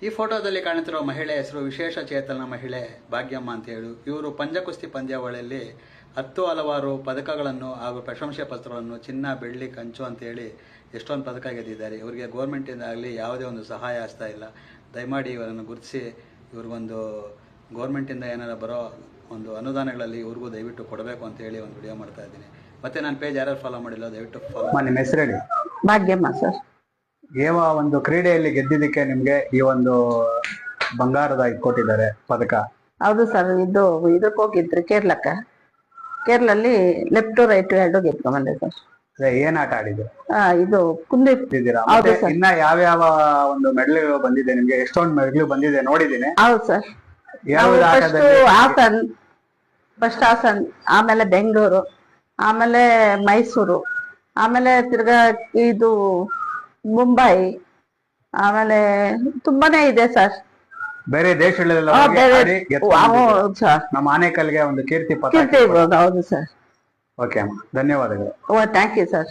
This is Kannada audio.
ಈ ಫೋಟೋದಲ್ಲಿ ಕಾಣುತ್ತಿರುವ ಮಹಿಳೆ ಹೆಸರು ವಿಶೇಷ ಚೇತನ ಮಹಿಳೆ ಭಾಗ್ಯಮ್ಮ ಅಂತ ಹೇಳಿ. ಇವರು ಪಂಜಕುಸ್ತಿ ಪಂದ್ಯಾವಳಿಯಲ್ಲಿ 10 ಹಲವಾರು ಪದಕಗಳನ್ನು ಹಾಗೂ ಪ್ರಶಂಸೆ ಪತ್ರಗಳನ್ನು ಚಿನ್ನ, ಬೆಳ್ಳಿ, ಕಂಚು ಅಂತ ಹೇಳಿ ಎಷ್ಟೊಂದು ಪದಕ ಗೆದ್ದಿದ್ದಾರೆ. ಇವರಿಗೆ ಗೌರ್ಮೆಂಟಿಂದ ಆಗಲಿ ಯಾವುದೇ ಒಂದು ಸಹಾಯ ಆಗ್ತಾ ಇಲ್ಲ. ದಯಮಾಡಿ ಇವರನ್ನು ಗುರುತಿಸಿ ಇವ್ರಿಗೊಂದು ಗೌರ್ಮೆಂಟಿಂದ ಏನಾರ ಬರೋ ಒಂದು ಅನುದಾನಗಳಲ್ಲಿ ಇವ್ರಿಗೂ ದಯವಿಟ್ಟು ಕೊಡಬೇಕು ಅಂತ ಹೇಳಿ ಒಂದು ವಿಡಿಯೋ ಮಾಡ್ತಾ ಇದ್ದೀನಿ. ಮತ್ತೆ ನನ್ನ ಪೇಜ್ ಯಾರು ಫಾಲೋ ಮಾಡಿಲ್ಲ ದಯವಿಟ್ಟು ಫಾಲೋ. ನಿಮ್ಮ ಹೆಸರು ಹೇಳಿ. ಭಾಗ್ಯಮ್ಮ ಸರ್. ಯಾವ ಒಂದು ಕ್ರೀಡೆಯಲ್ಲಿ ಗೆದ್ದಿದ್ದಕ್ಕೆ ನಿಮ್ಗೆ ಈ ಒಂದು ಬಂಗಾರದ ಕೊಟ್ಟಿದ್ದಾರೆ ಪದಕ? ಹೌದು ಸರ್, ಇದಕ್ಕೆ ಹೋಗಿದ್ರಿ ಕೇರಳಲ್ಲಿ ಲೆಫ್ಟ್ ರೈಟ್ 2 ಗೆದ್ಕೊಂಡ್ಬಂದೆ ಸರ್. ಏನ್ ಆಟ ಆಡಿದ್ರು? ಇದು ಕುಂದಿ. ಮತ್ತೆ ಇನ್ನ ಯಾವ ಒಂದು ಮೆಡಲ್ ಬಂದಿದೆ ನಿಮ್ಗೆ? ಎಷ್ಟೊಂದು ಮೆಡಲ್ ಬಂದಿದೆ ನೋಡಿದ್ದೀನಿ. ಹೌದು ಸರ್. ಫಸ್ಟ್ ಹಾಸನ್, ಆಮೇಲೆ ಬೆಂಗಳೂರು, ಆಮೇಲೆ ಮೈಸೂರು, ಆಮೇಲೆ ತಿರ್ಗಾ ಇದು ಮುಂಬೈ, ಆಮೇಲೆ ತುಂಬಾನೇ ಇದೆ ಸರ್. ಬೇರೆ ದೇಶಗಳೆಲ್ಲ ನಮ್ಮ ಆನೇಕಲ್ಗೆ ಒಂದು ಕೀರ್ತಿ ಪತಾಕೆ. ಹೌದು ಸರ್. ಓಕೆ ಅಮ್ಮ, ಧನ್ಯವಾದಗಳು. Thank you sir.